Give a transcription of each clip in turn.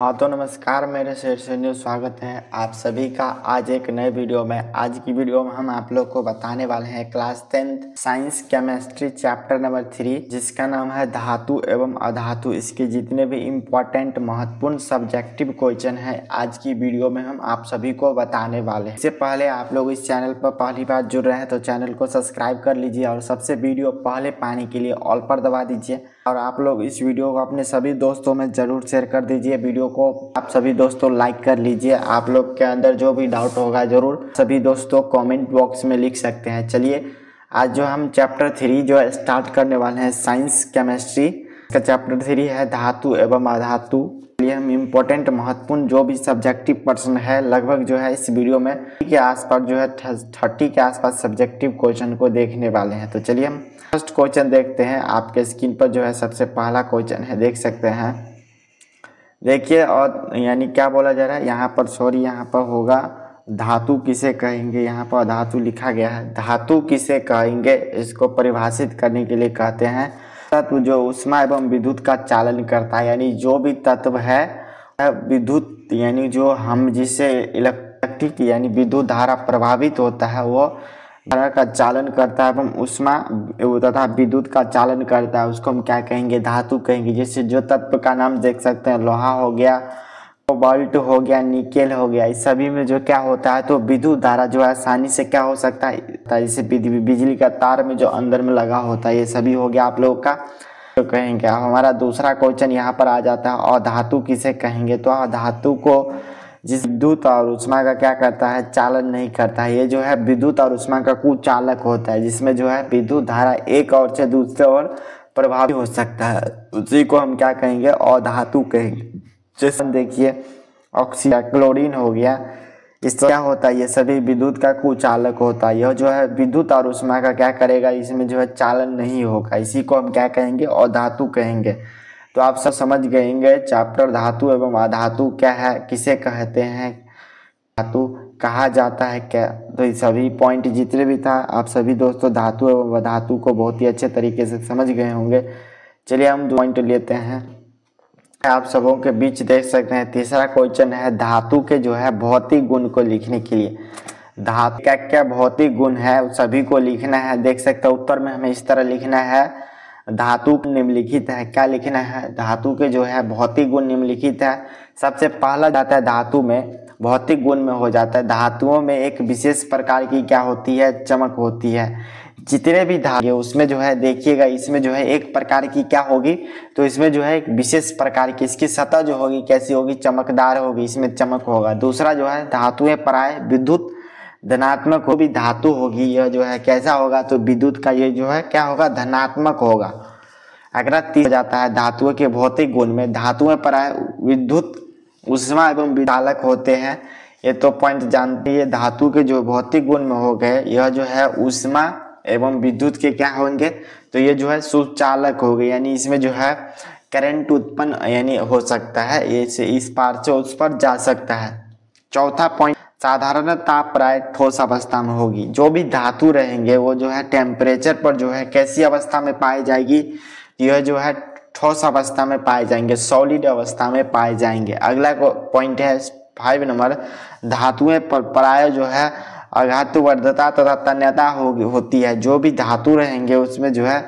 हाँ तो नमस्कार, मेरे शेर से न्यूज़ स्वागत है आप सभी का आज एक नए वीडियो में। आज की वीडियो में हम आप लोग को बताने वाले हैं class 10th science chemistry chapter number 3 जिसका नाम है धातु एवं अधातु। इसके जितने भी इम्पोर्टेंट महत्वपूर्ण सब्जेक्टिव क्वेश्चन है आज की वीडियो में हम आप सभी को बताने वाले हैं। इससे पहले आप लोग इस चैनल पर पहली बार जुड़ रहे हैं तो चैनल को सब्सक्राइब कर लीजिए और सबसे वीडियो पहले पाने के लिए ऑल पर दबा दीजिए और आप लोग इस वीडियो को अपने सभी दोस्तों में ज़रूर शेयर कर दीजिए। वीडियो को आप सभी दोस्तों लाइक कर लीजिए। आप लोग के अंदर जो भी डाउट होगा जरूर सभी दोस्तों कमेंट बॉक्स में लिख सकते हैं। चलिए आज जो हम चैप्टर 3 जो है स्टार्ट करने वाले हैं साइंस केमिस्ट्री का चैप्टर 3 है धातु एवं अधातु। चलिए हम इम्पोर्टेंट महत्वपूर्ण जो भी सब्जेक्टिव प्रश्न है लगभग जो है इस वीडियो में के आसपास जो है 30 के आसपास सब्जेक्टिव क्वेश्चन को देखने वाले हैं। तो चलिए हम फर्स्ट क्वेश्चन देखते हैं। आपके स्क्रीन पर जो है सबसे पहला क्वेश्चन है, देख सकते हैं। देखिए और यानी क्या बोला जा रहा है यहाँ पर, यहाँ पर होगा धातु किसे कहेंगे। यहाँ पर धातु लिखा गया है, धातु किसे कहेंगे इसको परिभाषित करने के लिए कहते हैं तत्व जो ऊष्मा एवं विद्युत का चालन करता है। यानी जो भी तत्व है विद्युत यानी जो हम जिससे इलेक्ट्रिक यानी विद्युत धारा प्रभावित होता है वो धारा का चालन करता है एवं ऊष्मा तथा विद्युत का चालन करता है, उसको हम क्या कहेंगे, धातु कहेंगे। जैसे जो तत्व का नाम देख सकते हैं, लोहा हो गया, कोबाल्ट हो गया, निकेल हो गया, इस सभी में जो क्या होता है तो विद्युत धारा जो है आसानी से क्या हो सकता है, जैसे बिजली का तार में जो अंदर में लगा होता है, ये सभी हो गया आप लोगों का तो कहेंगे। अब हमारा दूसरा क्वेश्चन यहाँ पर आ जाता है, अधातु किसे कहेंगे। तो अधातु को जिस विद्युत और ऊष्मा का क्या करता है, चालन नहीं करता है। ये जो है विद्युत और ऊष्मा का कुचालक होता है जिसमें जो है विद्युत धारा एक ओर से दूसरे ओर प्रभावित हो सकता है, उसी को हम क्या कहेंगे, अधातु कहेंगे। जैसे देखिए ऑक्सीजन, क्लोरीन हो गया, इससे क्या होता है, ये सभी विद्युत का कुचालक होता है। यह जो है विद्युत और ऊष्मा का क्या करेगा, इसमें जो है चालन नहीं होगा, इसी को हम क्या कहेंगे, अधातु कहेंगे। तो आप सब समझ गएंगे चैप्टर धातु एवं अधातु क्या है, किसे कहते हैं, धातु कहा जाता है क्या। तो ये सभी पॉइंट जितने भी था आप सभी दोस्तों धातु एवं अधातु को बहुत ही अच्छे तरीके से समझ गए होंगे। चलिए हम पॉइंट लेते हैं। आप सबों के बीच देख सकते हैं तीसरा क्वेश्चन है धातु के जो है भौतिक गुण को लिखने के लिए। धातु क्या क्या भौतिक गुण है सभी को लिखना है। देख सकते हैं उत्तर में हमें इस तरह लिखना है, धातु निम्नलिखित है। क्या लिखना है, धातु के जो है भौतिक गुण निम्नलिखित है। सबसे पहला जाता है धातु में, भौतिक गुण में हो जाता है धातुओं में एक विशेष प्रकार की क्या होती है, चमक होती है। जितने भी धातु उसमें जो है देखिएगा इसमें जो है एक प्रकार की क्या होगी, तो इसमें जो है एक विशेष प्रकार की इसकी सतह जो होगी कैसी होगी, चमकदार होगी, इसमें चमक होगा। दूसरा जो है धातुएं प्राय विद्युत धनात्मक हो भी धातु होगी, यह जो है कैसा होगा, तो विद्युत का ये जो है क्या होगा, धनात्मक होगा। अगला तीसरा जाता है धातुओं के भौतिक गुण में, धातुएं प्राय विद्युत ऊष्मा एवं विचालक होते हैं। ये तो पॉइंट जानते हैं। धातु के जो भौतिक गुण में हो गए, यह जो है ऊष्मा एवं विद्युत के क्या होंगे, तो ये जो है सुचालक हो गए, यानी इसमें जो है करंट उत्पन्न यानी हो सकता है, ये से इस पार से उस पर जा सकता है। चौथा पॉइंट, साधारणतः प्राय ठोस अवस्था में होगी। जो भी धातु रहेंगे वो जो है टेम्परेचर पर जो है कैसी अवस्था में पाई जाएगी, यह जो है ठोस अवस्था में पाए जाएंगे, सॉलिड अवस्था में पाए जाएंगे। अगला पॉइंट है 5 नंबर, धातुएं पर प्राय जो है आघातवर्धता तथा तन्यता होती है। जो भी धातु रहेंगे उसमें जो है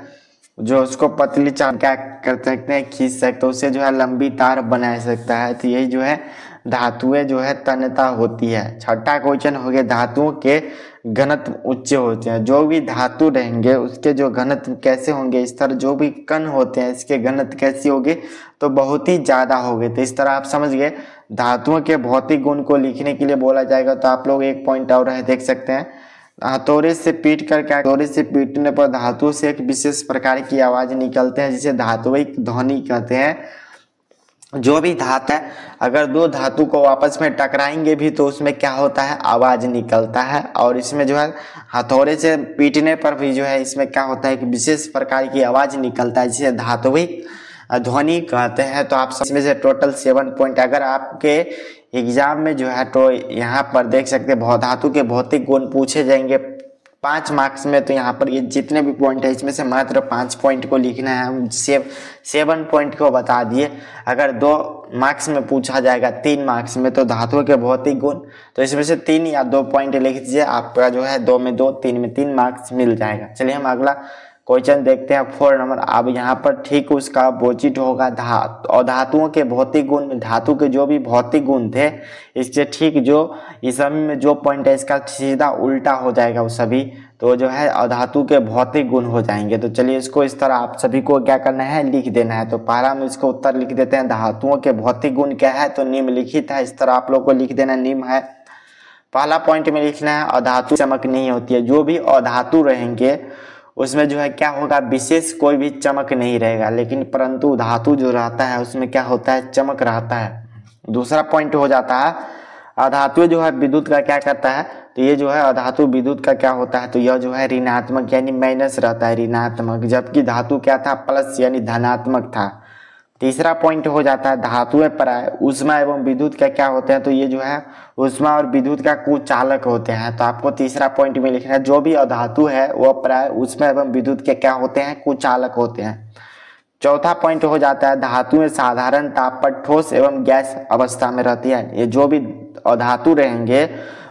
जो उसको पतली चार क्या कर सकते हैं, खींच सकते हैं, उससे जो है लंबी तार बना सकता है। तो यही जो है धातुएं जो है तन्यता होती है। छठा क्वेश्चन हो गया धातुओं के घनत्व उच्च होते हैं। जो भी धातु रहेंगे उसके जो घनत्व कैसे होंगे, इस तरह जो भी कण होते हैं इसके घनत्व कैसी होगी, तो बहुत ही ज्यादा होंगे। तो इस तरह आप समझ गए धातुओं के भौतिक गुण को लिखने के लिए बोला जाएगा। तो आप लोग एक पॉइंट और है, देख सकते हैं, हथौड़े से पीट कर क्या, हथौड़े से पीटने पर धातु से एक विशेष प्रकार की आवाज निकलते हैं जिसे धात्विक ध्वनि कहते हैं। जो भी धातु है अगर दो धातु को आपस में टकराएंगे भी तो उसमें क्या होता है, आवाज निकलता है। और इसमें जो है हथौड़े से पीटने पर भी जो है इसमें क्या होता है, एक विशेष प्रकार की आवाज निकलता है जिसे धात्विक ध्वनि कहते हैं। तो आप इसमें से टोटल 7 पॉइंट अगर आपके एग्जाम में जो है तो यहाँ पर देख सकते हैं धातु के भौतिक गुण पूछे जाएंगे 5 मार्क्स में तो यहाँ पर ये जितने भी पॉइंट है इसमें से मात्र 5 पॉइंट को लिखना है। हम 7 पॉइंट को बता दिए। अगर 2 मार्क्स में पूछा जाएगा 3 मार्क्स में तो धातुओं के भौतिक गुण, तो इसमें से 3 या 2 पॉइंट लिख दीजिए, आपका जो है 2 में 2, 3 में 3 मार्क्स मिल जाएगा। चलिए हम अगला क्वेश्चन देखते हैं 4 नंबर। अब यहाँ पर ठीक उसका अपोजिट होगा और धातुओं के भौतिक गुण में धातु के जो भी भौतिक गुण थे इससे ठीक जो इस सभी में जो पॉइंट है इसका सीधा उल्टा हो जाएगा वो सभी, तो जो है अधातु के भौतिक गुण हो जाएंगे। तो चलिए इसको इस तरह आप सभी को क्या करना है, लिख देना है। तो पहला हम इसको उत्तर लिख देते हैं, धातुओं के भौतिक गुण क्या है, तो निम्नलिखित है। इस तरह आप लोग को लिख देना, निम्न है। पहला पॉइंट में लिखना है अधातु चमक नहीं होती है। जो भी अधातु रहेंगे उसमें जो है क्या होगा, विशेष कोई भी चमक नहीं रहेगा, लेकिन परंतु धातु जो रहता है उसमें क्या होता है, चमक रहता है। दूसरा पॉइंट हो जाता है अधातु जो है विद्युत का क्या करता है, तो ये जो है अधातु विद्युत का क्या होता है, तो यह जो है ऋणात्मक यानी माइनस रहता है, ऋणात्मक, जबकि धातु क्या था, प्लस यानी धनात्मक था। तीसरा पॉइंट हो जाता है धातुएं पराय ऊष्मा एवं विद्युत का क्या होते हैं, तो ये जो है ऊष्मा और विद्युत का कुचालक होते हैं। तो आपको तीसरा पॉइंट में लिखना है जो भी अधातु है वह प्राय ऊष्मा एवं विद्युत के क्या होते हैं, कुचालक होते हैं। चौथा पॉइंट हो जाता है धातुएं साधारण ताप पर ठोस एवं गैस अवस्था में रहती है। ये जो भी अधातु रहेंगे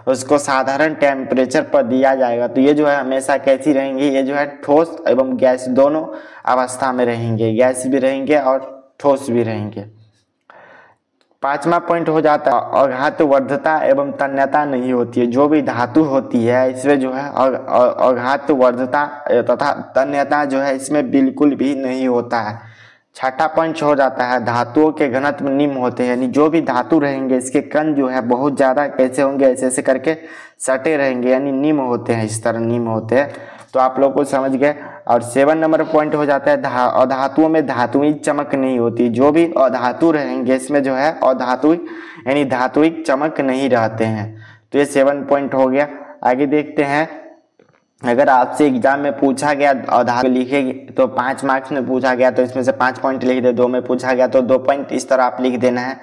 उसको साधारण टेम्परेचर पर दिया जाएगा, तो ये जो है हमेशा कैसी रहेंगी, ये जो है ठोस एवं गैस दोनों अवस्था में रहेंगे, गैस भी रहेंगे और ठोस भी रहेंगे। पांचवा पॉइंट हो जाता है अघात वर्धता एवं तन्यता नहीं होती है। जो भी धातु होती है इसमें जो है अघात वर्धता तथा तन्यता जो है इसमें बिल्कुल भी नहीं होता है। छठा पॉइंट हो जाता है धातुओं के घनत्व निम्न होते हैं, यानी जो भी धातु रहेंगे इसके कण जो है बहुत ज्यादा कैसे होंगे, ऐसे ऐसे करके सटे रहेंगे, यानी निम्न होते हैं, इस तरह निम्न होते हैं। तो आप लोग को समझ गए। और 7 नंबर पॉइंट हो जाता है अधातुओं में धातुइक चमक नहीं होती। जो भी अधातु रहेंगे इसमें जो है अधातुइक यानी धातुइक चमक नहीं रहते हैं। तो ये 7 पॉइंट हो गया। आगे देखते हैं, अगर आपसे एग्जाम में पूछा गया अधातु लिखेगी तो 5 मार्क्स में पूछा गया तो इसमें से 5 पॉइंट लिख दे, 2 में पूछा गया तो 2 पॉइंट, इस तरह आप लिख देना है।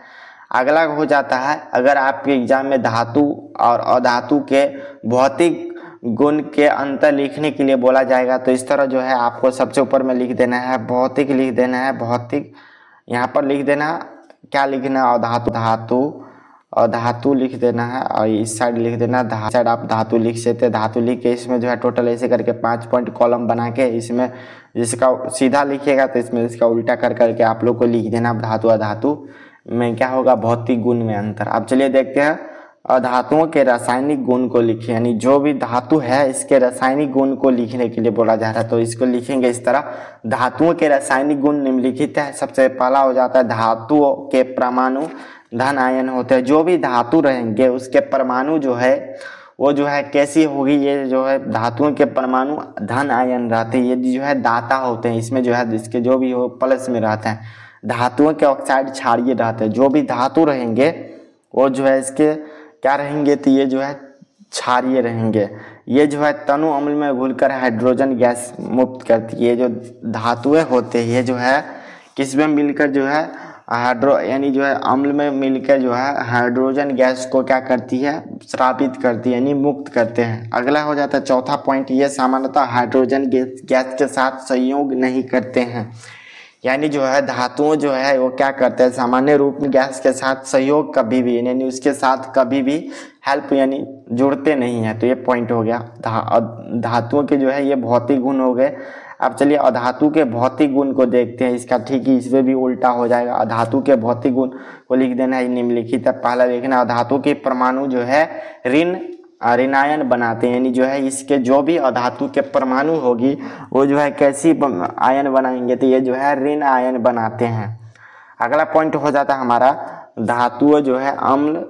अगला हो जाता है अगर आपके एग्जाम में धातु और अधातु के भौतिक गुण के अंतर लिखने के लिए बोला जाएगा तो इस तरह जो है आपको सबसे ऊपर में लिख देना है भौतिक, लिख देना है भौतिक, यहाँ पर लिख देना क्या लिखना है, अधातु, धातु अधातु लिख देना है और इस साइड लिख देना धातु, साइड आप धातु लिख सकते हैं। धातु लिख के इसमें जो है टोटल ऐसे करके 5 पॉइंट कॉलम बना के इसमें जिसका सीधा लिखिएगा तो इसमें इसका उल्टा कर करके आप लोग को लिख देना धातु अधातु में क्या होगा, भौतिक गुण में अंतर। अब चलिए देखते हैं अधातुओं के रासायनिक गुण को लिखे, यानी जो भी धातु है इसके रासायनिक गुण को लिखने के लिए बोला जा रहा है। तो इसको लिखेंगे इस तरह, धातुओं के रासायनिक गुण निम्नलिखित है। सबसे पहला हो जाता है धातुओं के परमाणु धन आयन होते हैं। जो भी धातु रहेंगे उसके परमाणु जो है वो जो है कैसी होगी, ये जो है धातुओं के परमाणु धन आयन रहते हैं, ये जो है दाता होते हैं, इसमें जो है इसके जो भी हो प्लस में रहते हैं। धातुओं के ऑक्साइड क्षारीय रहते हैं। जो भी धातु रहेंगे वो जो है इसके क्या रहेंगे, तो ये जो है क्षारीय रहेंगे। ये जो है तनु अम्ल में घुलकर हाइड्रोजन गैस मुक्त करती है। ये जो धातुएं होते हैं ये जो है किस में मिलकर जो है हाइड्रो यानी जो है अम्ल में मिलकर जो है हाइड्रोजन गैस को क्या करती है, स्रावित करती है यानी मुक्त करते हैं। अगला हो जाता है चौथा पॉइंट, ये सामान्यतः हाइड्रोजन गैस के साथ संयोग नहीं करते हैं। यानी जो है धातुओं जो है वो क्या करते हैं, सामान्य रूप में गैस के साथ सहयोग कभी भी यानी उसके साथ कभी भी हेल्प यानी जुड़ते नहीं है। तो ये पॉइंट हो गया धातुओं के जो है ये भौतिक गुण हो गए। अब चलिए अधातु के भौतिक गुण को देखते हैं, इसका ठीक ही इसमें भी उल्टा हो जाएगा। अधातु के भौतिक गुण को लिख देना है निम्नलिखित है। पहला देखना अधातु के परमाणु जो है ऋणायन बनाते हैं, यानी जो है इसके जो भी अधातु के परमाणु होगी वो जो है कैसी आयन बनाएंगे, तो ये जो है ऋण आयन बनाते हैं। अगला पॉइंट हो जाता है हमारा धातु जो है अम्ल,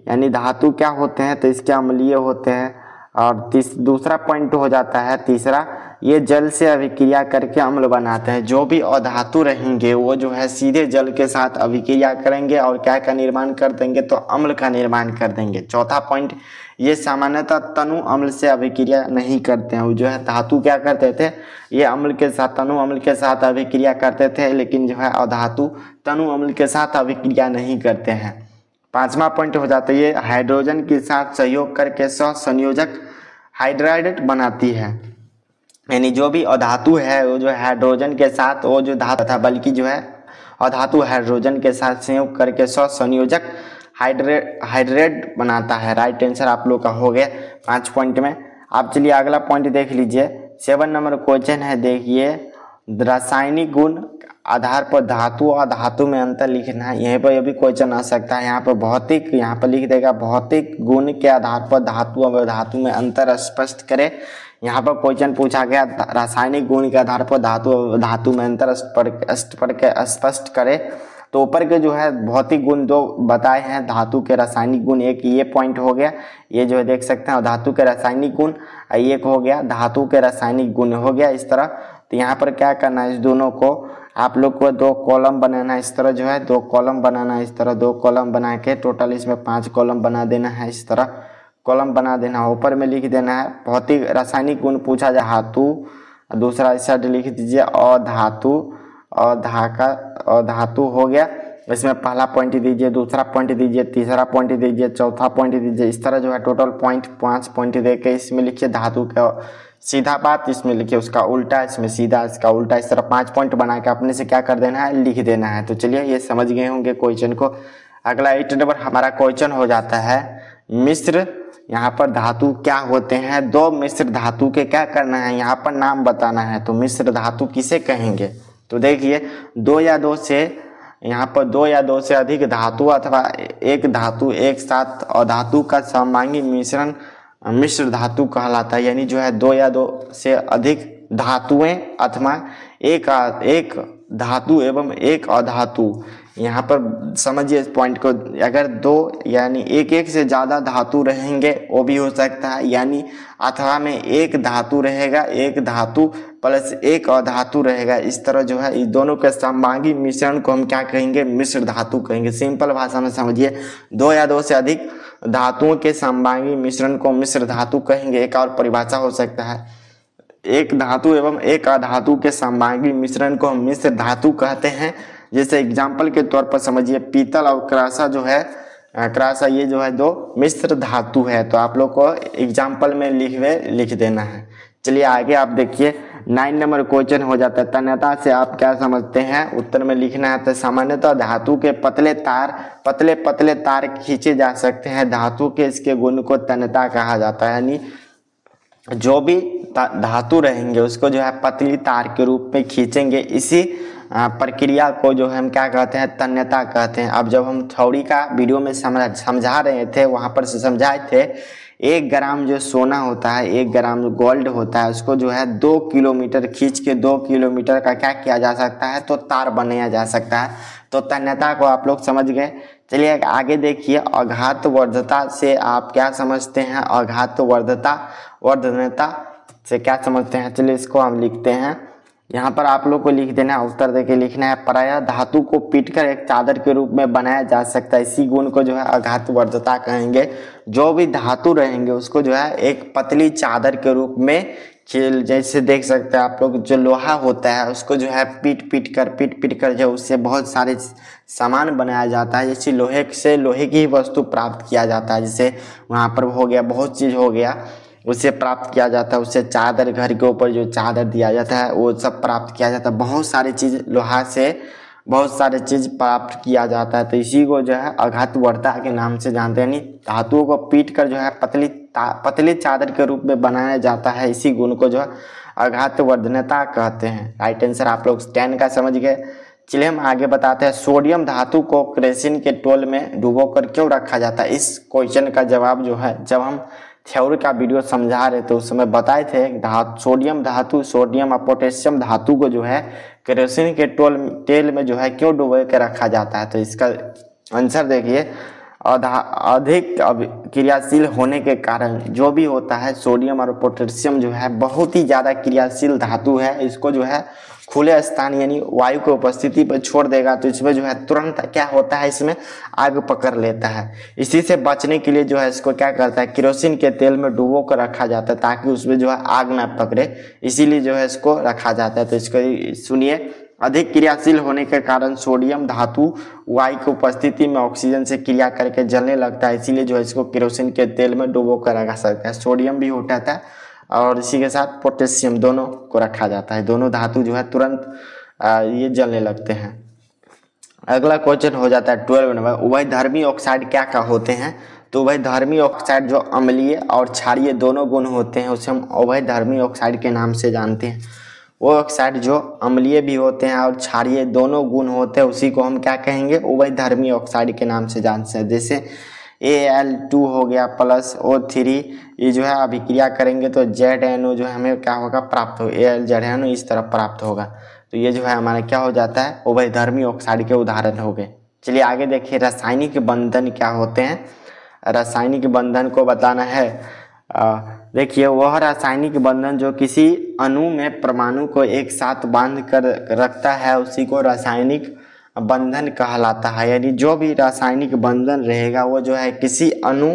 यानी धातु क्या होते हैं, तो इसके अम्लीय होते हैं। और दूसरा पॉइंट हो जाता है तीसरा, ये जल से अभिक्रिया करके अम्ल बनाते हैं। जो भी अधातु रहेंगे वो जो है सीधे जल के साथ अभिक्रिया करेंगे और क्या का निर्माण कर देंगे, तो अम्ल का निर्माण कर देंगे। चौथा पॉइंट, ये सामान्यतः तनु अम्ल से अभिक्रिया नहीं करते हैं। वो जो है धातु क्या करते थे, ये अम्ल के साथ तनु अम्ल के साथ अभिक्रिया करते थे, लेकिन जो है अधातु तनु अम्ल के साथ अभिक्रिया नहीं करते हैं। पांचवा पॉइंट हो जाता है ये हाइड्रोजन के साथ सहयोग करके सहसंयोजक हाइड्राइड बनाती है, यानी जो भी अधातु है वो जो हाइड्रोजन के साथ वो जो धातु था, बल्कि जो है अधातु हाइड्रोजन के साथ संयोग करके संयोजक हाइड्रेट बनाता है। राइट आंसर आप लोग का हो गया 5 पॉइंट में। आप चलिए अगला पॉइंट देख लीजिए। 7 नंबर क्वेश्चन है, देखिए रासायनिक गुण आधार पर धातु और धातु में अंतर लिखना है। यहीं पर यह भी क्वेश्चन आ सकता है। यहाँ पर भौतिक, यहाँ पर लिख देगा भौतिक गुण के आधार पर धातु और धातु में अंतर स्पष्ट करें। यहाँ पर क्वेश्चन पूछा गया रासायनिक गुण के आधार पर धातु और धातु में अंतर स्पष्ट करे। तो ऊपर के जो है भौतिक गुण दो बताए हैं, धातु के रासायनिक गुण, एक ये पॉइंट हो गया, ये जो है देख सकते हैं धातु के रासायनिक गुण, एक हो गया धातु के रासायनिक गुण हो गया इस तरह। तो यहाँ पर क्या करना है, इस दोनों को आप लोग को 2 कॉलम बनाना है। इस तरह जो है 2 कॉलम बनाना है, इस तरह 2 कॉलम बना के टोटल इसमें 5 कॉलम बना देना है। इस तरह कॉलम बना देना, ऊपर में लिख देना है भौतिक रासायनिक गुण पूछा जाए धातु, दूसरा इस साइड लिख दीजिए अधातु, अधातु हो गया। इसमें पहला पॉइंट दीजिए, दूसरा पॉइंट दीजिए, तीसरा पॉइंट दीजिए, चौथा पॉइंट दीजिए। इस तरह जो है टोटल पॉइंट 5 पॉइंट दे के इसमें लिखिए धातु का सीधा बात, इसमें लिखिए उसका उल्टा, इसमें सीधा इसका उल्टा। इस तरह 5 पॉइंट बना के अपने से क्या कर देना है, लिख देना है। तो चलिए ये समझ गए होंगे क्वेश्चन को। अगला 8 नंबर हमारा क्वेश्चन हो जाता है मिश्र। यहाँ पर धातु क्या होते हैं, 2 मिश्र धातु के क्या करना है, यहाँ पर नाम बताना है। तो मिश्र धातु किसे कहेंगे, तो देखिए 2 या 2 से, यहाँ पर 2 या 2 से अधिक धातु अथवा एक धातु एक साथ अधातु का समांगी मिश्रण मिश्र धातु कहलाता है। यानी जो है 2 या 2 से अधिक धातुएं अथवा एक धातु एवं एक अधातु। यहाँ पर समझिए इस पॉइंट को, अगर 2 यानी एक से ज़्यादा धातु रहेंगे वो भी हो सकता है, यानी अथवा में एक धातु रहेगा, एक धातु प्लस एक अधातु रहेगा। इस तरह जो है इस दोनों के समभागी मिश्रण को हम क्या कहेंगे, मिश्र धातु कहेंगे। सिंपल भाषा में समझिए, 2 या 2 से अधिक धातुओं के समभागी मिश्रण को मिश्र धातु कहेंगे। एक और परिभाषा हो सकता है, एक धातु एवं एक अधातु के समभागी मिश्रण को हम मिश्र धातु कहते हैं। जैसे एग्जाम्पल के तौर पर समझिए पीतल और क्रासा जो है, क्रासा ये जो है 2 मिश्र धातु है। तो आप लोग को एग्जाम्पल में लिख देना है। चलिए आगे आप देखिए 9 नंबर क्वेश्चन हो जाता है तन्यता से आप क्या समझते हैं, उत्तर में लिखना है। तो सामान्यतः धातु के पतले तार खींचे जा सकते हैं। धातु के इसके गुण को तन्यता कहा जाता है। यानी जो भी धातु रहेंगे उसको जो है पतली तार के रूप में खींचेंगे। इसी प्रक्रिया को जो हम क्या कहते हैं, तन्यता कहते हैं। अब जब हम थ्योरी का वीडियो में समझा रहे थे, वहाँ पर से समझाए थे 1 ग्राम जो सोना होता है, 1 ग्राम गोल्ड होता है, उसको जो है 2 किलोमीटर खींच के 2 किलोमीटर का क्या किया जा सकता है, तो तार बनाया जा सकता है। तो तन्यता को आप लोग समझ गए। चलिए आगे देखिए, अघात वर्धता से आप क्या समझते हैं, अघात वर्धनता से क्या समझते हैं। चलिए इसको हम लिखते हैं, यहाँ पर आप लोग को लिख देना है, उत्तर देके लिखना है। प्रायः धातु को पीटकर एक चादर के रूप में बनाया जा सकता है। इसी गुण को जो है अघात वर्धता कहेंगे। जो भी धातु रहेंगे उसको जो है एक पतली चादर के रूप में जैसे देख सकते हैं आप लोग, जो लोहा होता है उसको जो है पीट कर जो उससे बहुत सारे सामान बनाया जाता है। जैसे लोहे की ही वस्तु प्राप्त किया जाता है। जैसे वहाँ पर हो गया, बहुत चीज़ हो गया, उससे प्राप्त किया जाता है। उससे चादर, घर के ऊपर जो चादर दिया जाता है वो सब प्राप्त किया जाता है। बहुत सारी चीज़ लोहा से बहुत सारे चीज़ प्राप्त किया जाता है। तो इसी को जो है अघात वर्धता के नाम से जानते हैं। यानी धातुओं को पीट कर जो है पतली चादर के रूप में बनाया जाता है। इसी गुण को जो है अघात वर्धनता कहते हैं। राइट आंसर आप लोग 10 का समझ गए। चलिए हम आगे बताते हैं, सोडियम धातु को केरोसिन के टोल में डुबो कर क्यों रखा जाता है। इस क्वेश्चन का जवाब जो है जब हम थ्योरी का वीडियो समझा रहे थे उस समय बताए थे, सोडियम और पोटेशियम धातु को जो है केरोसिन के तेल में जो है क्यों डुबो के रखा जाता है। तो इसका आंसर देखिए, अधिक क्रियाशील होने के कारण जो भी होता है, सोडियम और पोटेशियम जो है बहुत ही ज़्यादा क्रियाशील धातु है। इसको जो है खुले स्थान यानी वायु की उपस्थिति पर छोड़ देगा तो इसमें जो है तुरंत क्या होता है, इसमें आग पकड़ लेता है। इसी से बचने के लिए जो है इसको क्या करता है, केरोसिन के तेल में डुबो कर रखा जाता है ताकि उसमें जो है आग ना पकड़े, इसीलिए जो है इसको रखा जाता है। तो इसको सुनिए, अधिक क्रियाशील होने के कारण सोडियम धातु वायु की उपस्थिति में ऑक्सीजन से क्रिया करके जलने लगता है, इसीलिए जो है इसको केरोसिन के तेल में डुबो कर रखा सकता है। सोडियम भी उठाता है और इसी के साथ पोटेशियम दोनों को रखा जाता है, दोनों धातु जो है तुरंत ये जलने लगते हैं। अगला क्वेश्चन हो जाता है 12 नंबर, उभयधर्मी ऑक्साइड क्या क्या होते हैं? तो उभयधर्मी ऑक्साइड जो अम्लीय और क्षारीय दोनों गुण होते हैं उसे हम उभयधर्मी ऑक्साइड के नाम से जानते हैं। वो ऑक्साइड जो अम्लीय भी होते हैं और क्षारीय दोनों गुण होते हैं उसी को हम क्या कहेंगे? उभयधर्मी ऑक्साइड के नाम से जानते हैं। जैसे Al2 हो गया प्लस O3, ये जो है अभिक्रिया करेंगे तो ZNO जो है हमें क्या होगा? प्राप्त हो, AlZNO इस तरह प्राप्त होगा। तो ये जो है हमारा क्या हो जाता है? उभयधर्मी ऑक्साइड के उदाहरण हो गए। चलिए आगे देखिए, रासायनिक बंधन क्या होते हैं? रासायनिक बंधन को बताना है। देखिए, वह रासायनिक बंधन जो किसी अणु में परमाणु को एक साथ बांध कर रखता है उसी को रासायनिक बंधन कहलाता है। यानी जो भी रासायनिक बंधन रहेगा वो जो है किसी अणु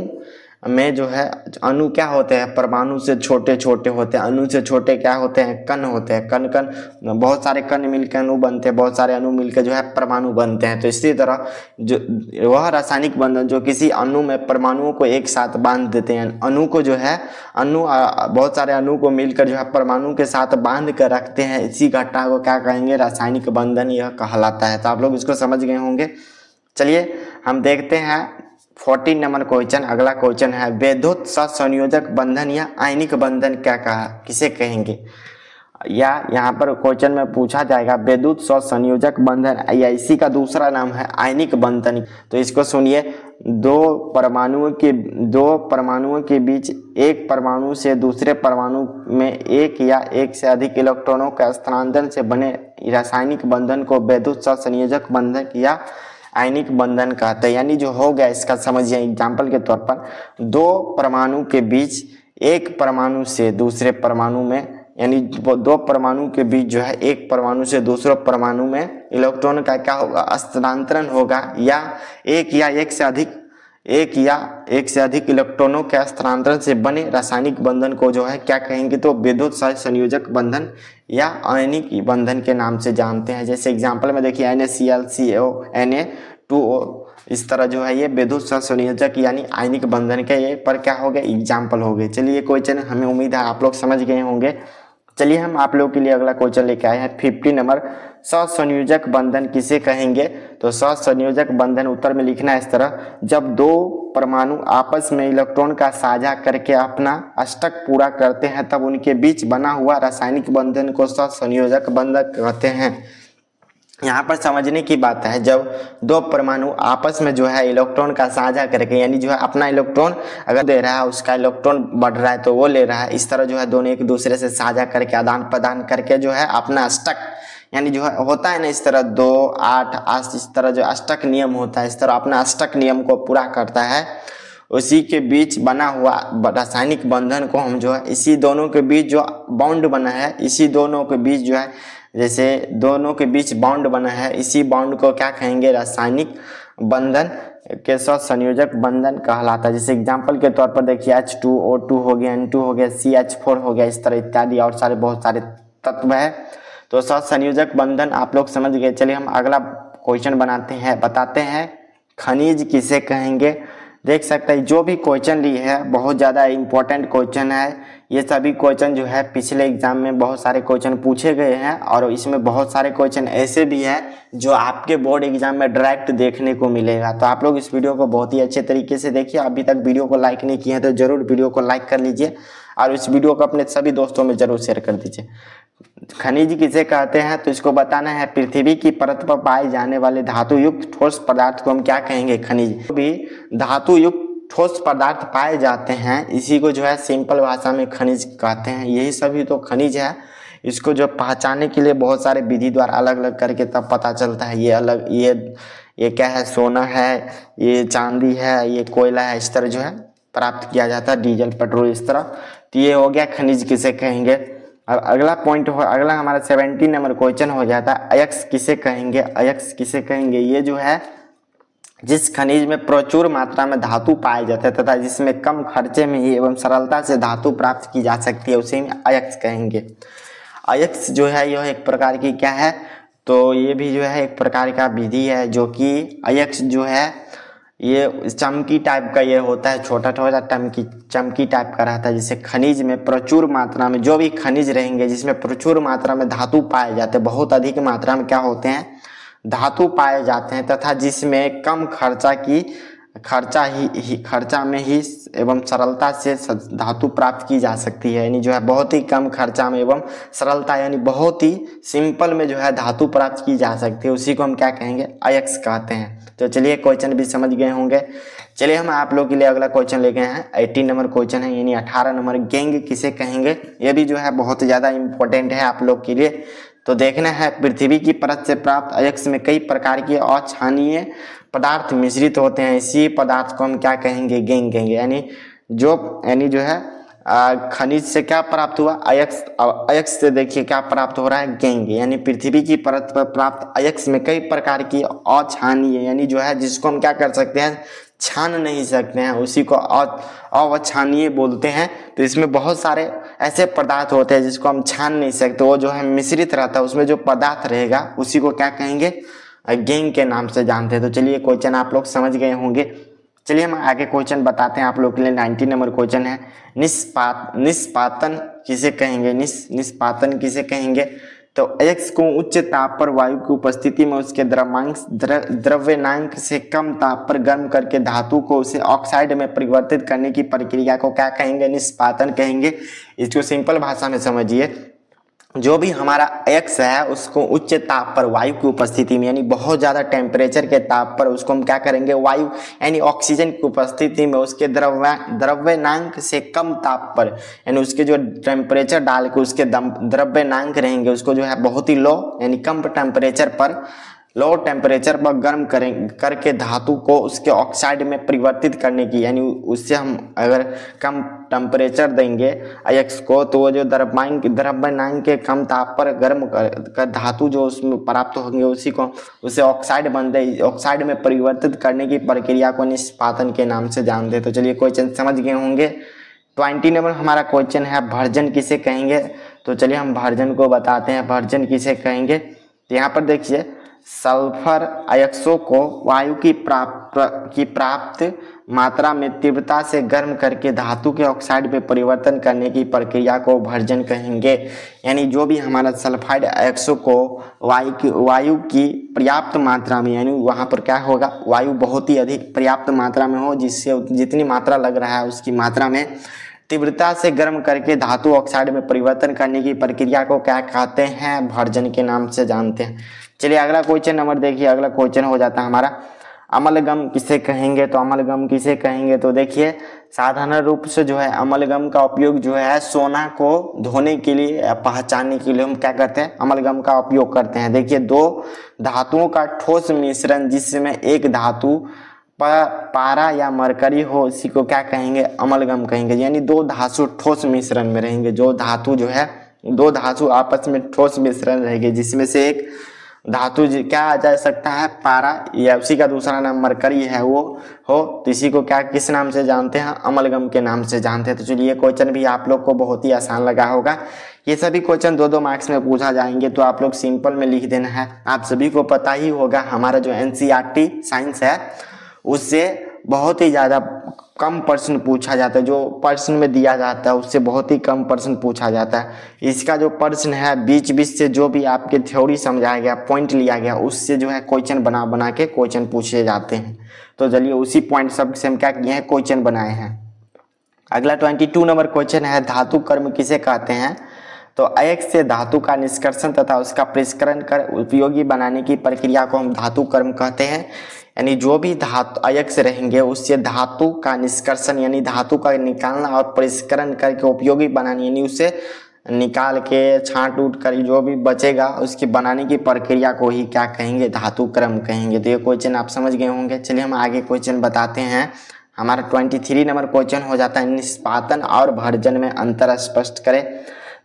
में जो है, अणु क्या होते हैं? परमाणु से छोटे छोटे होते हैं। अणु से छोटे क्या होते हैं? कण होते हैं। कण बहुत सारे कण मिलकर अणु बनते हैं, बहुत सारे अणु मिलकर जो है परमाणु बनते हैं। तो इसी तरह जो वह रासायनिक बंधन जो किसी अणु में परमाणुओं को एक साथ बांध देते हैं, अणु को जो है बहुत सारे अणु को मिलकर जो है परमाणु के साथ बांध कर रखते हैं, इसी घटना को क्या कहेंगे? रासायनिक बंधन यह कहलाता है। तो आप लोग इसको समझ गए होंगे। चलिए हम देखते हैं 14 नंबर क्वेश्चन। अगला क्वेश्चन है, विद्युत सहसंयोजक बंधन या आयनिक बंधन किसे कहेंगे? या यहाँ पर क्वेश्चन में पूछा जाएगा विद्युत सहसंयोजक बंधन या इसी का दूसरा नाम है आयनिक बंधन। तो इसको सुनिए, दो परमाणुओं के बीच एक परमाणु से दूसरे परमाणु में एक या एक से अधिक इलेक्ट्रॉनों का स्थानांतरण से बने रासायनिक बंधन को विद्युत सहसंयोजक बंधन या आयनिक बंधन कहते हैं। यानी जो हो गया इसका समझिए, एग्जाम्पल के तौर पर दो परमाणु के बीच एक परमाणु से दूसरे परमाणु में, यानी दो परमाणु के बीच जो है एक परमाणु से दूसरे परमाणु में इलेक्ट्रॉन का क्या होगा? स्थानांतरण होगा, या एक से अधिक इलेक्ट्रॉनों के स्थानांतरण से बने रासायनिक बंधन को जो है क्या कहेंगे? तो विद्युत सहसंयोजक बंधन या आयनिक बंधन के नाम से जानते हैं। जैसे एग्जांपल में देखिए NaCl Na2O, इस तरह जो है ये विद्युत सहसंयोजक यानी आयनिक बंधन के ये पर क्या हो गए? एग्जाम्पल हो गए। चलिए क्वेश्चन हमें उम्मीद है आप लोग समझ गए होंगे। चलिए हम आप लोग के लिए अगला क्वेश्चन लेके आए हैं 50 नंबर, सहसंयोजक बंधन किसे कहेंगे? तो सहसंयोजक बंधन उत्तर में लिखना है इस तरह, जब दो परमाणु आपस में इलेक्ट्रॉन का साझा करके अपना अष्टक पूरा करते हैं तब उनके बीच बना हुआ रासायनिक बंधन को सहसंयोजक बंधन कहते हैं। यहाँ पर समझने की बात है, जब दो परमाणु आपस में जो है इलेक्ट्रॉन का साझा करके, यानी जो है अपना इलेक्ट्रॉन अगर दे रहा है उसका इलेक्ट्रॉन बढ़ रहा है तो वो ले रहा है, इस तरह जो है दोनों एक दूसरे से साझा करके आदान प्रदान करके जो है अपना अष्टक, यानी जो है होता है ना इस तरह 2 8 8 इस तरह जो अष्टक नियम होता है, इस तरह अपना अष्टक नियम को पूरा करता है। उसी के बीच बना हुआ रासायनिक बंधन को हम जो है इसी दोनों के बीच जो बॉन्ड बना है, इसी दोनों के बीच जो है, जैसे दोनों के बीच बॉन्ड बना है, इसी बॉन्ड को क्या कहेंगे? रासायनिक बंधन के सहसंयोजक बंधन कहलाता है। जैसे एग्जांपल के तौर पर देखिए H2O2 हो गया, N2 हो गया, CH4 हो गया, इस तरह इत्यादि और सारे बहुत सारे तत्व है। तो सहसंयोजक बंधन आप लोग समझ गए। चलिए हम अगला क्वेश्चन बताते हैं, खनिज किसे कहेंगे? देख सकते हैं जो भी क्वेश्चन ली है बहुत ज़्यादा इम्पोर्टेंट क्वेश्चन है। ये सभी क्वेश्चन जो है पिछले एग्जाम में बहुत सारे क्वेश्चन पूछे गए हैं और इसमें बहुत सारे क्वेश्चन ऐसे भी हैं जो आपके बोर्ड एग्जाम में डायरेक्ट देखने को मिलेगा। तो आप लोग इस वीडियो को बहुत ही अच्छे तरीके से देखिए। अभी तक वीडियो को लाइक नहीं किए हैं तो जरूर वीडियो को लाइक कर लीजिए और इस वीडियो को अपने सभी दोस्तों में जरूर शेयर कर दीजिए। खनिज किसे कहते हैं? तो इसको बताना है, पृथ्वी की परत पर पाए जाने वाले धातु युक्त ठोस पदार्थ को हम क्या कहेंगे? खनिज। भी धातु युक्त ठोस पदार्थ पाए जाते हैं इसी को जो है सिंपल भाषा में खनिज कहते हैं। यही सभी तो खनिज है। इसको जो पहचानने के लिए बहुत सारे विधि द्वारा अलग अलग करके तब पता चलता है ये अलग, ये क्या है? सोना है, ये चांदी है, ये कोयला है, इस तरह जो है प्राप्त किया जाता है, डीजल पेट्रोल इस तरह। तो ये हो गया खनिज किसे कहेंगे। अब अगला पॉइंट हो, अगला हमारा 17 नंबर क्वेश्चन हो जाता है, अयस्क किसे कहेंगे? अयस्क किसे कहेंगे? ये जो है जिस खनिज में प्रचुर मात्रा में धातु पाए जाते हैं तथा जिसमें कम खर्चे में ही एवं सरलता से धातु प्राप्त की जा सकती है उसे हम अयस्क कहेंगे। अयस्क जो है यह एक प्रकार की क्या है? तो ये भी जो है एक प्रकार का विधि है, जो कि अयस्क जो है ये चमकी टाइप का ये होता है, छोटा छोटा चमकी टाइप का रहता है, जिसे खनिज में प्रचुर मात्रा में, जो भी खनिज रहेंगे जिसमें प्रचुर मात्रा में धातु पाए जाते हैं, बहुत अधिक मात्रा में क्या होते हैं, धातु पाए जाते हैं, तथा जिसमें कम खर्चा में ही एवं सरलता से धातु प्राप्त की जा सकती है। यानी जो है बहुत ही कम खर्चा में एवं सरलता, यानी बहुत ही सिंपल में जो है धातु प्राप्त की जा सकती है, उसी को हम क्या कहेंगे, अयस्क कहते हैं। तो चलिए क्वेश्चन भी समझ गए होंगे। चलिए हम आप लोग के लिए अगला क्वेश्चन ले गए हैं, 18 नंबर क्वेश्चन है, यानी 18 नंबर, गेंग किसे कहेंगे। ये भी जो है बहुत ज़्यादा इंपॉर्टेंट है आप लोग के लिए। तो देखना है, पृथ्वी की परत से प्राप्त अयस्क में कई प्रकार के अक्षानीय पदार्थ मिश्रित होते हैं, इसी पदार्थ को हम क्या कहेंगे, गेंग कहेंगे। यानी जो है खनिज से क्या प्राप्त हुआ, अयस्क से देखिए क्या प्राप्त हो रहा है, गेंग। यानी पृथ्वी की परत पर प्राप्त अयस्क में कई प्रकार की अक्षानीय, यानी जो है जिसको हम क्या कर सकते हैं, छान नहीं सकते हैं, उसी को अवक्षानीय बोलते हैं। तो इसमें बहुत सारे ऐसे पदार्थ होते हैं जिसको हम छान नहीं सकते, वो जो है मिश्रित रहता है, उसमें जो पदार्थ रहेगा उसी को क्या कहेंगे, गेंग के नाम से जानते हैं। तो चलिए क्वेश्चन आप लोग समझ गए होंगे। चलिए हम आगे क्वेश्चन बताते हैं आप लोग के लिए। 19 नंबर क्वेश्चन है, निष्पातन किसे कहेंगे, निष्पातन किसे कहेंगे। तो अयस्क को उच्च ताप पर वायु की उपस्थिति में उसके द्रव्यनांक से कम ताप पर गर्म करके धातु को उसे ऑक्साइड में परिवर्तित करने की प्रक्रिया को क्या कहेंगे, निष्पातन कहेंगे। इसको सिंपल भाषा में समझिए, जो भी हमारा अयस्क है उसको उच्च ताप पर वायु की उपस्थिति में, यानी बहुत ज़्यादा टेम्परेचर के ताप पर उसको हम क्या करेंगे, वायु यानी ऑक्सीजन की उपस्थिति में उसके द्रव्यनांक से कम ताप पर, यानी उसके जो टेम्परेचर डाल के उसके द्रव्यनांक रहेंगे उसको जो है बहुत ही लो, यानी कम टेम्परेचर पर, लो टेम्परेचर पर गर्म करके धातु को उसके ऑक्साइड में परिवर्तित करने की, यानी उससे हम अगर कम टेम्परेचर देंगे अयस्क को, तो वो जो द्रव्यनांक के कम ताप पर गर्म कर धातु जो उसमें प्राप्त होंगे उसी को उसे ऑक्साइड में परिवर्तित करने की प्रक्रिया को निष्पातन के नाम से जानते हैं। तो चलिए क्वेश्चन समझ गए होंगे। 20 नंबर हमारा क्वेश्चन है, भर्जन किसे कहेंगे। तो चलिए हम भर्जन को बताते हैं, भर्जन किसे कहेंगे। तो यहाँ पर देखिए, सल्फर अयस्कों को वायु की प्राप्त मात्रा में तीव्रता से गर्म करके धातु के ऑक्साइड में परिवर्तन करने की प्रक्रिया को भर्जन कहेंगे। यानी जो भी हमारा सल्फाइड अयस्कों को वायु की पर्याप्त मात्रा में, यानी वहाँ पर क्या होगा, वायु बहुत ही अधिक पर्याप्त मात्रा में हो, जिससे जितनी मात्रा लग रहा है उसकी मात्रा में तीव्रता से गर्म करके धातु ऑक्साइड में परिवर्तन करने की प्रक्रिया को क्या कहते हैं, भर्जन के नाम से जानते हैं। चलिए अगला क्वेश्चन नंबर देखिए, अगला क्वेश्चन हो जाता है हमारा, अमलगम किसे कहेंगे। तो अमलगम किसे कहेंगे, तो देखिए साधारण रूप से जो है अमलगम का उपयोग जो है सोना को धोने के लिए या पहचानने के लिए हम क्या करते हैं, अमलगम का उपयोग करते हैं। देखिए, दो धातुओं का ठोस मिश्रण जिसमें एक धातु पारा या मरकरी हो, इसी को क्या कहेंगे, अमलगम कहेंगे। यानी दो धातु ठोस मिश्रण में रहेंगे, जो धातु जो है दो धातु आपस में ठोस मिश्रण रहेंगे, जिसमें से एक धातु क्या आ जा सकता है, पारा, या उसी का दूसरा नाम मरकरी है वो हो, तो इसी को क्या किस नाम से जानते हैं, अमलगम के नाम से जानते हैं। तो चलिए क्वेश्चन भी आप लोग को बहुत ही आसान लगा होगा। ये सभी क्वेश्चन 2-2 मार्क्स में पूछा जाएंगे, तो आप लोग सिंपल में लिख देना है। आप सभी को पता ही होगा हमारा जो NCERT साइंस है उससे बहुत ही ज़्यादा कम प्रश्न पूछा जाता है, जो प्रश्न में दिया जाता है उससे बहुत ही कम प्रश्न पूछा जाता है। इसका जो प्रश्न है बीच से जो भी आपके थ्योरी समझाया गया, पॉइंट लिया गया, उससे जो है क्वेश्चन बना के क्वेश्चन पूछे जाते हैं। तो चलिए उसी पॉइंट सब से हम क्या किए हैं, क्वेश्चन बनाए हैं। अगला 22 नंबर क्वेश्चन है, धातु कर्म किसे कहते हैं। तो अयस्क से धातु का निष्कर्षण तथा उसका परिष्करण कर उपयोगी बनाने की प्रक्रिया को हम धातु कर्म कहते हैं। यानी जो भी धातु अयस्क रहेंगे उससे धातु का निष्कर्षण, यानी धातु का निकालना और परिष्करण करके उपयोगी बनाने, यानी उसे निकाल के छांट उठ कर जो भी बचेगा उसकी बनाने की प्रक्रिया को ही क्या कहेंगे, धातु क्रम कहेंगे। तो ये क्वेश्चन आप समझ गए होंगे। चलिए हम आगे क्वेश्चन बताते हैं। हमारा 23 नंबर क्वेश्चन हो जाता है, निष्पादन और भर्जन में अंतर स्पष्ट करें।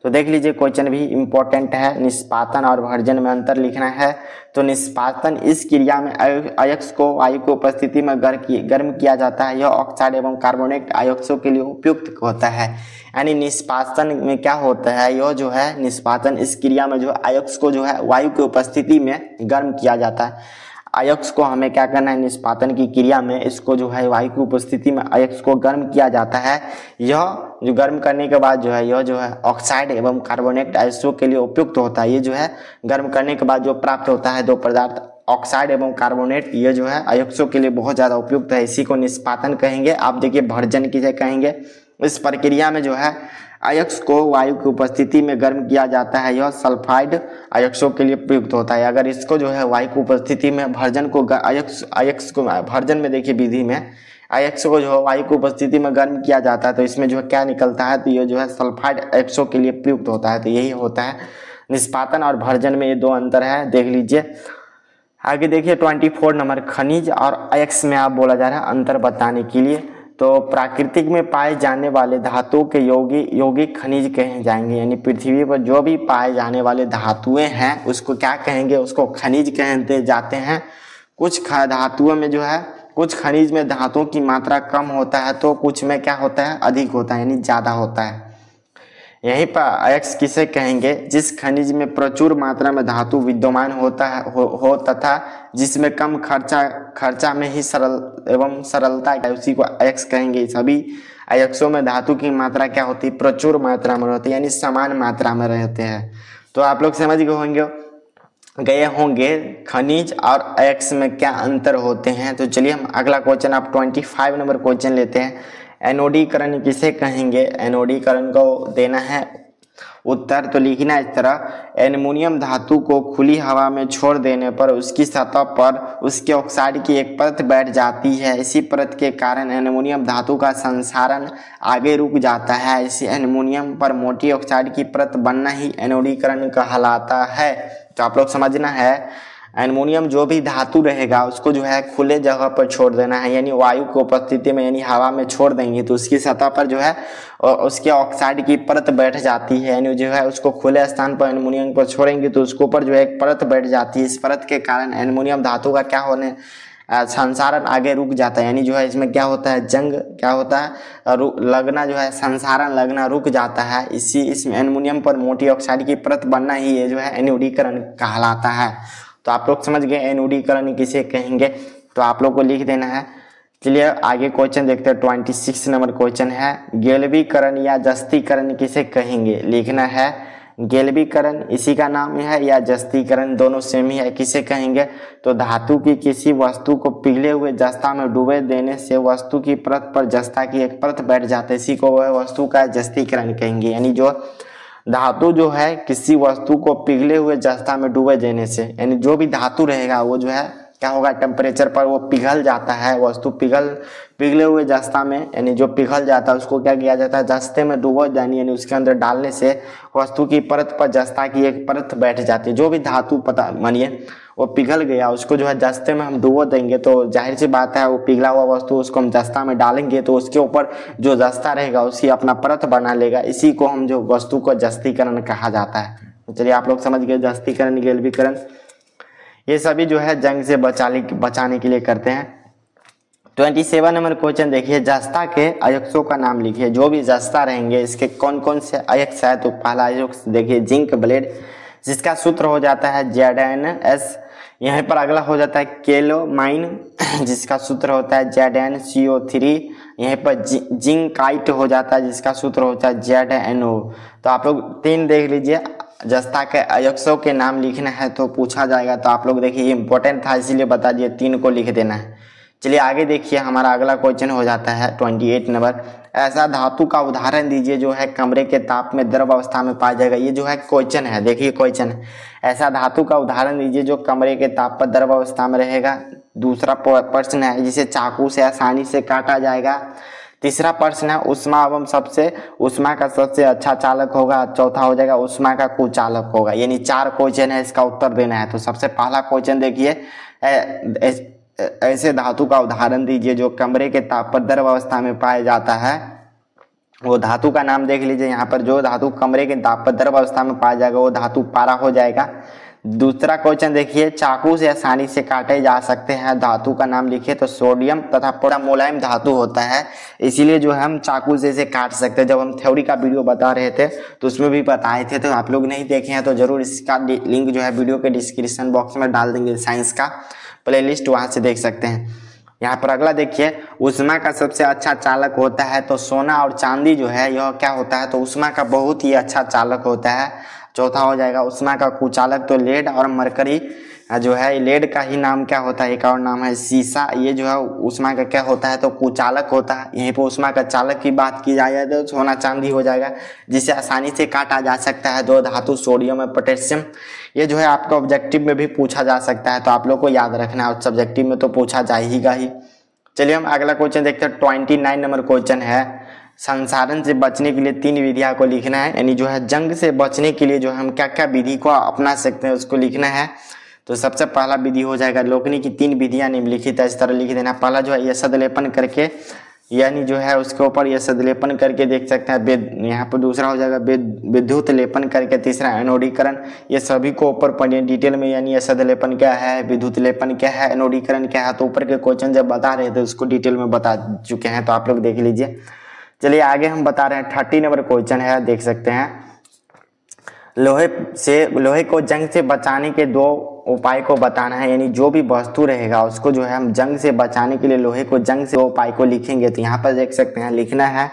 तो देख लीजिए क्वेश्चन भी इम्पोर्टेंट है। निष्पादन और भर्जन में अंतर लिखना है। तो निष्पादन इस क्रिया में अयस्क को वायु की उपस्थिति में गर्म किया जाता है। यह ऑक्साइड एवं कार्बोनेट अयस्कों के लिए उपयुक्त होता है। यानी निष्पादन में क्या होता है, यह जो है निष्पादन इस क्रिया में जो अयस्क को जो है वायु की उपस्थिति में गर्म किया जाता है। अयस्क को हमें क्या करना है, निष्पादन की क्रिया में इसको जो है वायु की उपस्थिति में अयस्क को गर्म किया जाता है। यह जो गर्म करने के बाद जो है यह जो है ऑक्साइड एवं कार्बोनेट अयस्कों के लिए उपयुक्त होता है। ये जो है गर्म करने के बाद जो प्राप्त होता है दो पदार्थ ऑक्साइड एवं कार्बोनेट, ये जो है अयस्कों के लिए बहुत ज़्यादा उपयुक्त है। इसी को निष्पादन कहेंगे। आप देखिए भर्जन किसे कहेंगे। इस प्रक्रिया में जो है अयस्क को वायु की उपस्थिति में गर्म किया जाता है। यह सल्फाइड अयस्कों के लिए प्रयुक्त होता है। अगर इसको जो है वायु की उपस्थिति में भर्जन को अयस्क को भर्जन में देखिए विधि में अयस्क को जो है वायु की उपस्थिति में गर्म किया जाता है तो इसमें जो है क्या निकलता है, तो ये जो है सल्फाइड अयस्कों के लिए प्रयुक्त होता है। तो यही होता है निष्पादन और भर्जन में, ये दो अंतर है, देख लीजिए। आगे देखिए 24 नंबर, खनिज और अयस्क में आप बोला जा रहा है अंतर बताने के लिए। तो प्राकृतिक में पाए जाने वाले धातुओं के यौगिक खनिज कहे जाएंगे। यानी पृथ्वी पर जो भी पाए जाने वाले धातुएं हैं उसको क्या कहेंगे, उसको खनिज कहते जाते हैं। कुछ धातुओं में जो है, कुछ खनिज में धातुओं की मात्रा कम होता है तो कुछ में क्या होता है, अधिक होता है, यानी ज़्यादा होता है। यहीं पर अयस्क किसे कहेंगे, जिस खनिज में प्रचुर मात्रा में धातु विद्यमान होता है हो तथा जिसमें कम खर्चा में ही सरल एवं सरलता है, उसी को अयस्क कहेंगे। सभी अयस्कों में धातु की मात्रा क्या होती है, प्रचुर मात्रा में रहती है, यानी समान मात्रा में रहते हैं। तो आप लोग समझ गए होंगे खनिज और अयस्क में क्या अंतर होते हैं। तो चलिए हम अगला क्वेश्चन, आप 25 नंबर क्वेश्चन लेते हैं। एनोडीकरण किसे कहेंगे, एनोडीकरण को देना है उत्तर। तो लिखना इस तरह, एल्युमिनियम धातु को खुली हवा में छोड़ देने पर उसकी सतह पर उसके ऑक्साइड की एक परत बैठ जाती है। इसी परत के कारण एल्युमिनियम धातु का संसारण आगे रुक जाता है। इसी एल्युमिनियम पर मोटी ऑक्साइड की परत बनना ही एनोडीकरण कहलाता है। तो आप लोग समझना है, एल्युमिनियम जो भी धातु रहेगा उसको जो है खुले जगह पर छोड़ देना है, यानी वायु की उपस्थिति में, यानी हवा में छोड़ देंगे तो उसकी सतह पर जो है उसके ऑक्साइड की परत बैठ जाती है। यानी जो है उसको खुले स्थान पर एल्युमिनियम पर छोड़ेंगे तो उसके ऊपर जो है एक परत बैठ जाती है। इस परत के कारण एल्युमिनियम धातु का क्या होने संसारण आगे रुक जाता है। यानी जो है इसमें क्या होता है, जंग क्या होता है, लगना जो है, संसारण लगना रुक जाता है। इसमें एल्युमिनियम पर मोटी ऑक्साइड की परत बनना ही ये जो है एनोडीकरण कहलाता है। तो आप लोग समझ गए एनोडीकरण किसे कहेंगे। तो आप लोग को लिख देना है। चलिए आगे क्वेश्चन देखते हैं। 26 नंबर क्वेश्चन है, गैल्वीकरण या जस्तीकरण किसे कहेंगे। लिखना है गैल्वीकरण इसी का नाम है या जस्तीकरण, दोनों सेम ही है। किसे कहेंगे, तो धातु की किसी वस्तु को पिघले हुए जस्ता में डुबे देने से वस्तु की परत पर जस्ता की एक परत बैठ जाती है, इसी को वह वस्तु का जस्तीकरण कहेंगे। यानी जो धातु जो है किसी वस्तु को पिघले हुए जस्ता में डूबे देने से, यानी जो भी धातु रहेगा वो जो है क्या होगा, टेम्परेचर पर वो पिघल जाता है। वस्तु पिघले हुए जस्ता में, यानी जो पिघल जाता है उसको क्या किया जाता है, जस्ते में डुबो जानी, यानी उसके अंदर डालने से वस्तु की परत पर जस्ता की एक परत बैठ जाती है। जो भी धातु पता मानिए वो पिघल गया, उसको जो है जस्ते में हम डुबो देंगे तो जाहिर सी बात है वो पिघला हुआ वस्तु उसको हम जस्ता में डालेंगे तो उसके ऊपर जो जस्ता रहेगा उसकी अपना परत बना लेगा। इसी को हम जो वस्तु को जस्तीकरण कहा जाता है। चलिए आप लोग समझ गए जस्तीकरण, गैल्वीकरण, ये सभी जो है जंग से बचाने के लिए करते हैं। 27 नंबर क्वेश्चन देखिए, जस्ता के अयस्कों का नाम लिखिए। जो भी जस्ता रहेंगे इसके कौन कौन से अयस्क है। तो पहला अयस्क देखिए जिंक ब्लेड, जिसका सूत्र हो जाता है ZnS। यहाँ पर अगला हो जाता है केलोमाइन, जिसका सूत्र होता है ZnCO3। यहाँ पर जिंकाइट हो जाता है, जिसका सूत्र होता है ZnO। तो आप लोग 3 देख लीजिए, जस्ता के अयस्कों के नाम लिखना है तो पूछा जाएगा। तो आप लोग देखिए ये इंपॉर्टेंट था इसीलिए बता दिए, 3 को लिख देना है। चलिए आगे देखिए, हमारा अगला क्वेश्चन हो जाता है 28 नंबर, ऐसा धातु का उदाहरण दीजिए जो है कमरे के ताप में द्रव अवस्था में पाया जाएगा। ये जो है क्वेश्चन है, देखिए क्वेश्चन, ऐसा धातु का उदाहरण दीजिए जो कमरे के ताप पर द्रव अवस्था में रहेगा। दूसरा प्रश्न है जिसे चाकू से आसानी से काटा जाएगा। तीसरा प्रश्न है उष्मा का सबसे अच्छा चालक होगा। चौथा हो जाएगा उष्मा का कुचालक होगा। यानी 4 क्वेश्चन है, इसका उत्तर देना है। तो सबसे पहला क्वेश्चन देखिए, ऐसे धातु का उदाहरण दीजिए जो कमरे के ताप पर द्रव अवस्था में पाया जाता है। वो धातु का नाम देख लीजिए यहाँ पर, जो धातु कमरे के द्रव अवस्था में पाया जाएगा वो धातु पारा हो जाएगा। दूसरा क्वेश्चन देखिए, चाकू से आसानी से काटे जा सकते हैं धातु का नाम लिखिए, तो सोडियम तथा बड़ा मुलायम धातु होता है, इसीलिए जो है हम चाकू से इसे काट सकते हैं। जब हम थ्योरी का वीडियो बता रहे थे तो उसमें भी बताए थे, तो आप लोग नहीं देखे हैं तो जरूर इसका लिंक जो है वीडियो के डिस्क्रिप्शन बॉक्स में डाल देंगे, साइंस का प्लेलिस्ट, वहां से देख सकते हैं। यहाँ पर अगला देखिए, उष्मा का सबसे अच्छा चालक होता है, तो सोना और चांदी जो है यह क्या होता है, तो उष्मा का बहुत ही अच्छा चालक होता है। चौथा हो जाएगा उष्मा का कुचालक, तो लेड और मरकरी जो है, लेड का ही नाम क्या होता है, एक और नाम है सीसा, ये जो है उष्मा का क्या होता है, तो कुचालक होता है। यहीं पर उष्मा का चालक की बात की जाए तो सोना चांदी हो जाएगा, जिसे आसानी से काटा जा सकता है, दो धातु सोडियम और पोटेशियम। ये जो है आपको ऑब्जेक्टिव में भी पूछा जा सकता है, तो आप लोग को याद रखना है, और सब्जेक्टिव में तो पूछा जाएगा ही। चलिए हम अगला क्वेश्चन देखते हैं। 29 नंबर क्वेश्चन है, संसाधन से बचने के लिए 3 विधियां को लिखना है, यानी जो है जंग से बचने के लिए जो हम क्या क्या विधि को अपना सकते हैं उसको लिखना है। तो सबसे पहला विधि हो जाएगा, लोकनी की 3 विधियां निम्नलिखित है, इस तरह लिख देना। पहला जो है यशद लेपन करके, यानी जो है उसके ऊपर यशद लेपन करके देख सकते हैं, यहाँ पर दूसरा हो जाएगा विद्युत लेपन करके, तीसरा एनोडीकरण। ये सभी को ऊपर पढ़िए डिटेल में, यानी यशद लेपन क्या है, विद्युत लेपन क्या है, एनोडीकरण क्या है, तो ऊपर के क्वेश्चन जब बता रहे थे उसको डिटेल में बता चुके हैं, तो आप लोग देख लीजिए। चलिए आगे हम बता रहे हैं, 30 नंबर क्वेश्चन है, देख सकते हैं। लोहे को जंग से बचाने के 2 उपाय को बताना है, यानी जो भी वस्तु रहेगा उसको जो है हम जंग से बचाने के लिए लोहे को जंग से 2 उपाय को लिखेंगे। तो यहाँ पर देख सकते हैं लिखना है,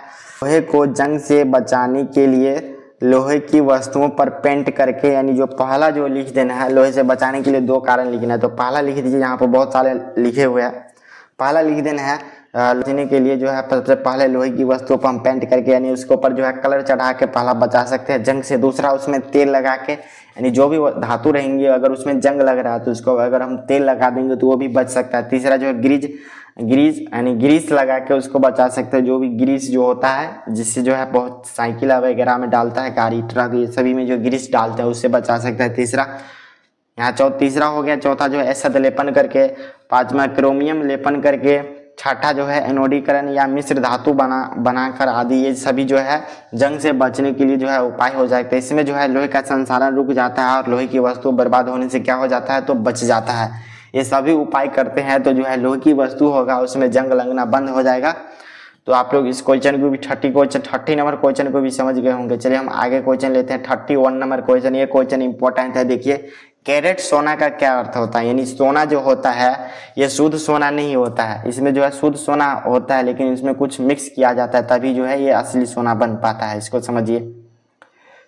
लोहे को जंग से बचाने के लिए लोहे की वस्तुओं पर पेंट करके, यानी जो पहला जो लिख देना है, लोहे से बचाने के लिए 2 कारण लिखना है। तो पहला लिख दीजिए, यहाँ पर बहुत सारे लिखे हुए हैं। पहला लिख देना है, बचने के लिए जो है सबसे पहले लोहे की वस्तुओं पर हम पेंट करके, यानी उसके ऊपर जो है कलर चढ़ा के पहला बचा सकते हैं जंग से। दूसरा उसमें तेल लगा के, यानी जो भी धातु रहेंगे अगर उसमें जंग लग रहा है तो उसको अगर हम तेल लगा देंगे तो वो भी बच सकता है। तीसरा जो है ग्रीस यानी ग्रीस लगा के उसको बचा सकते हैं, जो भी ग्रीस जो होता है जिससे जो है बहुत साइकिल वगैरह में डालता है, गाड़ी ट्रक ये सभी में जो ग्रीस डालते हैं उससे बचा सकता है। तीसरा यहाँ तीसरा हो गया। चौथा जो है एसिड लेपन करके, पांचवा क्रोमियम लेपन करके, छठा जो है एनोडीकरण या मिश्र धातु बनाकर आदि, ये सभी जो है जंग से बचने के लिए जो है उपाय हो जाते हैं। इसमें जो है लोहे का संसाधन रुक जाता है और लोहे की वस्तु बर्बाद होने से क्या हो जाता है, तो बच जाता है। ये सभी उपाय करते हैं तो जो है लोहे की वस्तु होगा उसमें जंग लगना बंद हो जाएगा। तो आप लोग इस क्वेश्चन को भी 30 नंबर क्वेश्चन को भी समझ गए होंगे। चलिए हम आगे क्वेश्चन लेते हैं। 31 नंबर क्वेश्चन, ये क्वेश्चन इंपॉर्टेंट है। देखिए, कैरेट सोना का क्या अर्थ होता है, यानी सोना जो होता है ये शुद्ध सोना नहीं होता है, इसमें जो है शुद्ध सोना होता है लेकिन इसमें कुछ मिक्स किया जाता है तभी जो है ये असली सोना बन पाता है। इसको समझिए।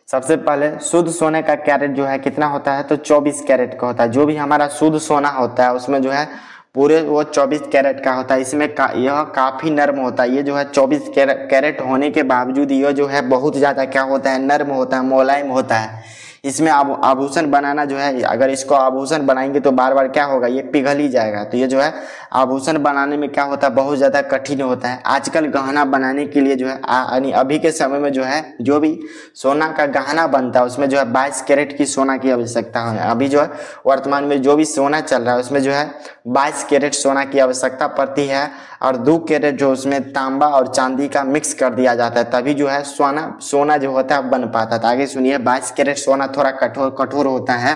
सबसे पहले शुद्ध सोने का कैरेट जो है कितना होता है, तो 24 कैरेट का होता है। जो भी हमारा शुद्ध सोना होता है उसमें जो है पूरे वो 24 कैरेट का होता है। इसमें यह काफी नर्म होता है। ये जो है 24 कैरेट होने के बावजूद यह जो है बहुत ज्यादा क्या होता है, नर्म होता है, मुलायम होता है। इसमें आभूषण बनाना जो है, अगर इसको आभूषण बनाएंगे तो बार बार क्या होगा, ये पिघल ही जाएगा। तो ये जो है आभूषण बनाने में क्या होता है, बहुत ज्यादा कठिन होता है। आजकल गहना बनाने के लिए जो है यानी अभी के समय में जो है जो भी सोना का गहना बनता है उसमें जो है 22 कैरेट की सोना की आवश्यकता है। अभी जो है वर्तमान में जो भी सोना चल रहा है उसमें जो है 22 कैरेट सोना की आवश्यकता पड़ती है, और 2 कैरेट जो उसमें तांबा और चांदी का मिक्स कर दिया जाता है, तभी जो है सोना जो होता है बन पाता है। तो आगे सुनिए, 22 कैरेट सोना थोड़ा कठोर होता है।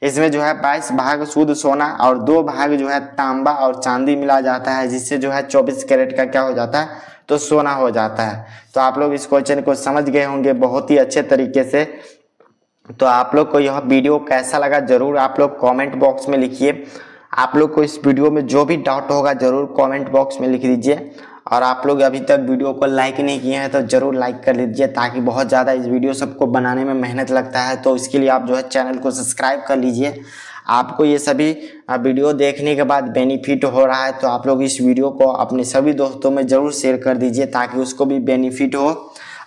इसमें जो है 22 भाग शुद्ध सोना और 2 भाग जो है तांबा और चांदी मिला जाता है, जिससे जो है 24 कैरेट का क्या हो जाता है, तो सोना हो जाता है। तो आप लोग इस क्वेश्चन को समझ गए होंगे बहुत ही अच्छे तरीके से। तो आप लोग को यह वीडियो कैसा लगा जरूर आप लोग कमेंट बॉक्स में लिखिए। आप लोग को इस वीडियो में जो भी डाउट होगा जरूर कमेंट बॉक्स में लिख दीजिए। और आप लोग अभी तक वीडियो को लाइक नहीं किए हैं तो जरूर लाइक कर लीजिए, ताकि बहुत ज़्यादा इस वीडियो सबको बनाने में मेहनत लगता है, तो इसके लिए आप जो है चैनल को सब्सक्राइब कर लीजिए। आपको ये सभी वीडियो देखने के बाद बेनिफिट हो रहा है तो आप लोग इस वीडियो को अपने सभी दोस्तों में ज़रूर शेयर कर दीजिए, ताकि उसको भी बेनिफिट हो,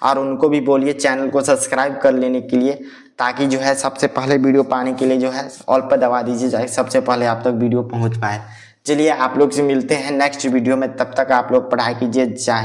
और उनको भी बोलिए चैनल को सब्सक्राइब कर लेने के लिए, ताकि जो है सबसे पहले वीडियो पाने के लिए जो है ऑल पर दबा दीजिए, ताकि सबसे पहले आप तक वीडियो पहुंच पाए। चलिए आप लोग से मिलते हैं नेक्स्ट वीडियो में, तब तक आप लोग पढ़ाई कीजिए। जय